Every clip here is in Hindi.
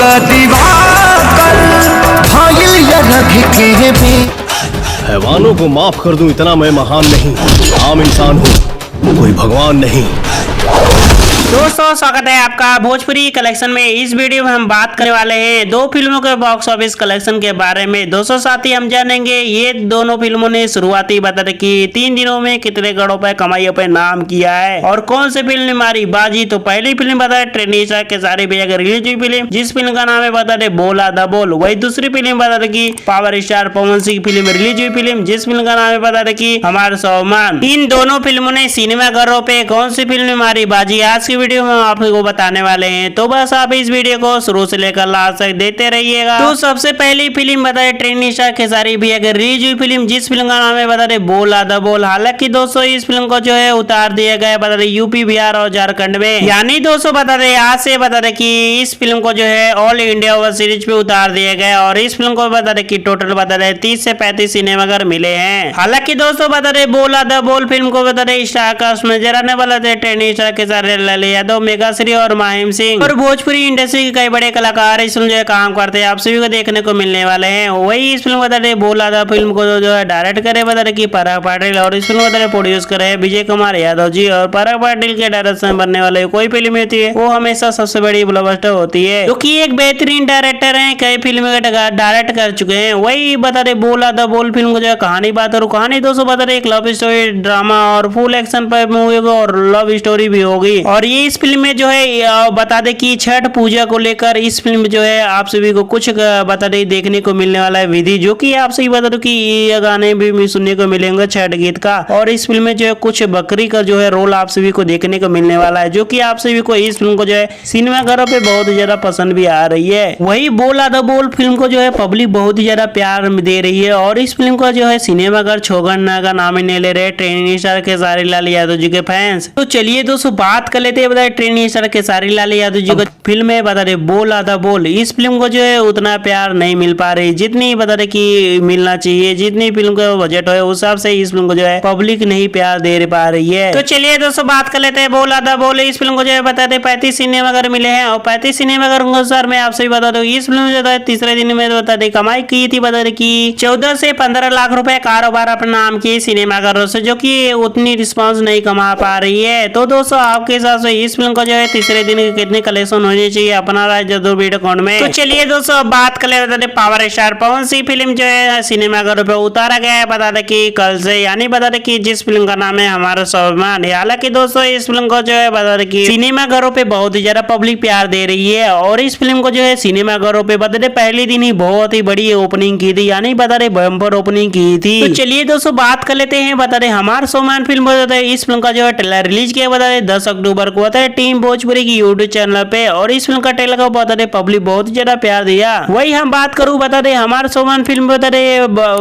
दिवाकर भाईल या रख के भी। हैवानों को माफ कर दूं इतना मैं महान नहीं, आम इंसान हूँ, कोई भगवान नहीं। दोस्तों स्वागत है आपका भोजपुरी कलेक्शन में। इस वीडियो में हम बात करने वाले हैं दो फिल्मों के बॉक्स ऑफिस कलेक्शन के बारे में। दोस्तों साथ ही हम जानेंगे ये दोनों फिल्मों ने शुरुआती बता कि 3 दिनों में कितने करोड़ रुपए कमाइयों पे नाम किया है और कौन सी फिल्म ने मारी बाजी। तो पहली फिल्म बता ट्रेनिशा खेसारी भैया की रिलीज हुई फिल्म, जिस फिल्म का नाम है बता दे बोला द बोल। वही दूसरी फिल्म बता की पावर स्टार पवन सिंह की फिल्म रिलीज हुई फिल्म, जिस फिल्म का नाम है बता दे की हमारा सोमान। इन दोनों फिल्मों ने सिनेमाघरों पे कौन सी फिल्म ने मारी बाजी, आज की वीडियो में आपको बताने वाले हैं। तो बस आप इस वीडियो को शुरू से लेकर लास्ट तक देखते रहिएगा। तो सबसे पहली फिल्म बता ट्रेनिशा खेसारी भैया की रिलीज हुई फिल्म, जिस फिल्म का नाम है बता दे बोला द बोल। हालांकि दोस्तों इस फिल्म को जो है उतार दिया गया बता दे यूपी बिहार और झारखंड में, यानी दोस्तों बता दे आज से बता दे कि इस फिल्म को जो है ऑल इंडिया ओवर सीरीज पे उतार दिया गया और इस फिल्म को बता दे कि टोटल बता दे 30 से 35 सिनेमाघर मिले हैं। हालांकि दोस्तों बता दे बोला द बोल फिल्म को बता दे स्टार कास्ट में नजर आने वाला थे ट्रेनिशा खेसारी लाल यादव, मेघाश्री और माहिम सिंह और भोजपुरी इंडस्ट्री के कई बड़े कलाकार इस फिल्म जो है काम करते हैं, आप सभी को देखने को मिलने वाले हैं। वही इस फिल्म बता दे बोला था फिल्म को जो है डायरेक्ट करे बता कि पराग पाटिल और इस फिल्म बता प्रोड्यूस करे विजय कुमार यादव जी। और पराग पाटिल के डायरेक्शन बनने वाले कोई फिल्म होती है वो हमेशा सबसे बड़ी ब्लॉकबस्टर होती है, क्योंकि एक बेहतरीन डायरेक्टर है, कई फिल्म डायरेक्ट कर चुके हैं। वही बता दे बोला था बोल फिल्म को जो है कहानी बात और कहानी दोस्तों बता एक लव स्टोरी ड्रामा और फुल एक्शन पर मूवी और लव स्टोरी भी होगी। और ये इस फिल्म में जो है बता दे कि छठ पूजा को लेकर इस फिल्म जो है आप सभी को कुछ बता दे देखने को मिलने वाला है विधि, जो कि आप सभी बता दो कि ये गाने भी सुनने को मिलेंगे छठ गीत का। और इस फिल्म में जो है कुछ बकरी का जो है रोल आप सभी को देखने को मिलने वाला है, जो कि आप सभी को इस फिल्म को जो है सिनेमाघरों पे बहुत ही ज्यादा पसंद भी आ रही है। वही बोला द बोल फिल्म को जो है पब्लिक बहुत ही ज्यादा प्यार दे रही है और इस फिल्म का जो है सिनेमाघर छोगन्ना का नाम ही नहीं ले रहे ट्रेनिशा खेसारी लाल यादव जी के फैंस। तो चलिए दोस्तों बात कर लेते हैं बता ट्रेनिशा खेसारी लाल यादव जी को फिल्म है बता रहे बोला था बोल। इस फिल्म को जो है उतना प्यार नहीं मिल पा रही जितनी बता रहे कि मिलना चाहिए, जितनी फिल्म का बजट है उस हिसाब से इस फिल्म को जो है पब्लिक नहीं प्यार दे पा रही है। तो चलिए दोस्तों बात कर लेते हैं बोला था बोल। इस फिल्म को जो है बता दे 35 सिनेमाघर मिले हैं और 35 सिनेमाघर अनुसार मैं आपसे बता दूं इस फिल्म जो है तीसरे दिन में बता दे कमाई की थी बता दे की 14 से 15 लाख रुपए कारोबार अपने नाम की सिनेमाघरों से, जो की उतनी रिस्पॉन्स नहीं कमा पा रही है। तो दोस्तों आपके हिसाब से इस फिल्म को जो है तीसरे दिन कितने कलेक्शन होने चाहिए अपना राय जरूर वीडियो कमेंट में। तो चलिए दोस्तों अब बात कर लेते हैं power star Pawan Singh film जो है सिनेमाघरों पे उतारा गया है बता दे कि कल से, यानी बता दे कि जिस फिल्म का नाम है हमारा सोमान। हालांकि दोस्तों इस फिल्म को जो है बता दे कि सिनेमाघरों पे बहुत ही ज्यादा पब्लिक प्यार दे रही है और इस फिल्म को जो है सिनेमाघरों पे बता दे पहले दिन ही बहुत ही बड़ी ओपनिंग की थी, यानी बता दे बम्पर ओपनिंग की थी। तो चलिए दोस्तों बात कर लेते हैं बता दे हमारा सोमान फिल्म बता इस फिल्म का जो है ट्रेलर रिलीज किया बता दे 10 अक्टूबर को बता टीम भोजपुरी की यूट्यूब चैनल पे और इस फिल्म का ट्रेलर को बता दे पब्लिक बहुत ज्यादा प्यार दिया। वही हम बात करूं बता दे हमारा सोमान फिल्म बता दे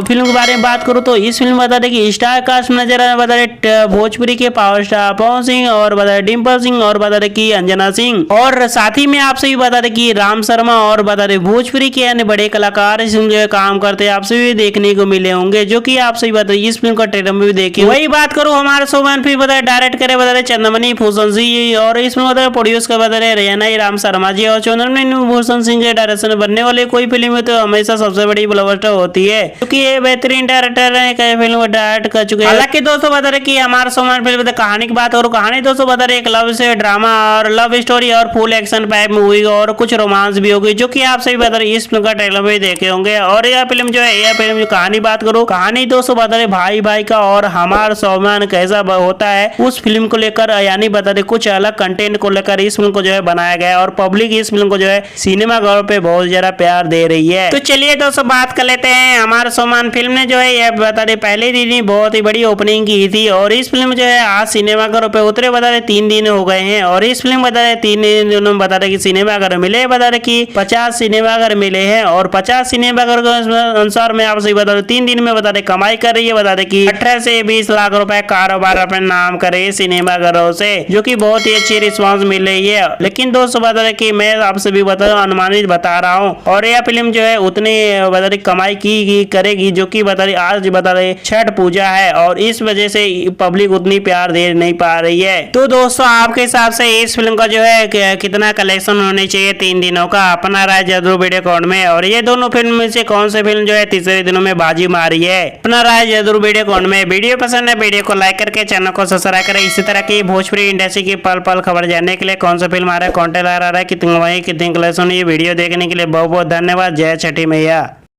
फिल्म के बारे में बात करूं तो इस फिल्म बता दे कि स्टार कास्ट में नजर आ बता दे भोजपुरी के पावर स्टार पवन सिंह और बता दे डिम्पल सिंह और बता दे की अंजना सिंह और साथ ही में आपसे भी बता दे कि राम शर्मा और बता दे भोजपुरी के अन्य बड़े कलाकार इस फिल्म जो काम करते हैं आपसे भी देखने को मिले होंगे, जो की आपसे भी बता इस फिल्म का ट्रेलर में भी देखिए। वही बात करूं हमारा सोमान फिल्म बता डायरेक्ट करे बता चंद्रमणि भूषण सिंह और इसमें बता प्रोड्यूस कर बता रेना राम शर्मा जी और चंद्रमणि भूषण सिंह के डायरेक्शन बनने वाले कोई फिल्म है तो हमेशा सबसे बड़ी ब्लॉकबस्टर होती है, क्योंकि ये बेहतरीन डायरेक्टर है, कई फिल्म डायरेक्ट कर चुके हैं। हालांकि दोस्तों बता रहे कि हमारा सोमान फिल्म कहानी की बात करो, कहानी दोस्तों बता रहे एक लव से ड्रामा और लव स्टोरी और फुल एक्शन टाइप मूवी और कुछ रोमांस भी होगी, जो कि आप सभी बता रहे इस फिल्म का ट्रेलर में देखे होंगे। और यह फिल्म जो है यह फिल्म कहानी बात करो, कहानी दोस्तों बता रहे भाई भाई का और हमारा सोमान कैसा होता है उस फिल्म को लेकर, यानी बता रहे कुछ अलग कंटेंट को लेकर इस फिल्म को जो है बनाया गया और पब्लिक इस फिल्म को जो है सिनेमाघरों पे बहुत ज्यादा प्यार दे रही है। तो चलिए दोस्तों बात कर लेते हैं हमारा सोमान फिल्म ने जो है यह बता रहे पहले दिन ही बहुत ही बड़ी ओपनिंग की थी और इस फिल्म जो है आज सिनेमाघरों पे उतरे बता रहे 3 दिन हो गए हैं और इस फिल्म बता रहे 3 दिन बता रहे कि सिनेमाघर मिले बता रहे कि 50 सिनेमाघर मिले हैं और 50 सिनेमाघर के अनुसार मैं आपसे बता रहा 3 दिन में बता रहे कमाई कर रही है बता रहे कि 18 से 20 लाख रुपए कारोबार अपने नाम करे सिनेमाघरों से, जो कि बहुत ही ही अच्छी रिस्पांस मिल रही है। लेकिन दोस्तों बता रहे कि मैं आपसे भी अनुमानित बता रहा हूँ, और यह फिल्म जो है उतनी बता रही कमाई की करेगी, जो कि बता रही आज बता रहे छठ पूजा है और इस वजह से पब्लिक उतनी प्यार दे नहीं पा रही है। तो दोस्तों आपके हिसाब से इस फिल्म का जो है कितना कलेक्शन होने चाहिए 3 दिनों का, अपना राय जरूर वीडियो कमेंट में। और ये दोनों फिल्म में से कौन सी फिल्म जो है तीसरे दिनों में बाजी मारी है, अपना राय जरूर वीडियो कमेंट में। वीडियो पसंद है वीडियो को लाइक करके चैनल को सब्सक्राइब करें। इसी तरह की भोजपुरी इंडस्ट्री की पल पल खबर जानने के लिए कौन सा फिल्म आ रहा है, कॉन्टेंट आ रहा है, कितनी कलेक्शन, ये वीडियो देखने के लिए बहुत बहुत धन्यवाद। जय छठी मैया।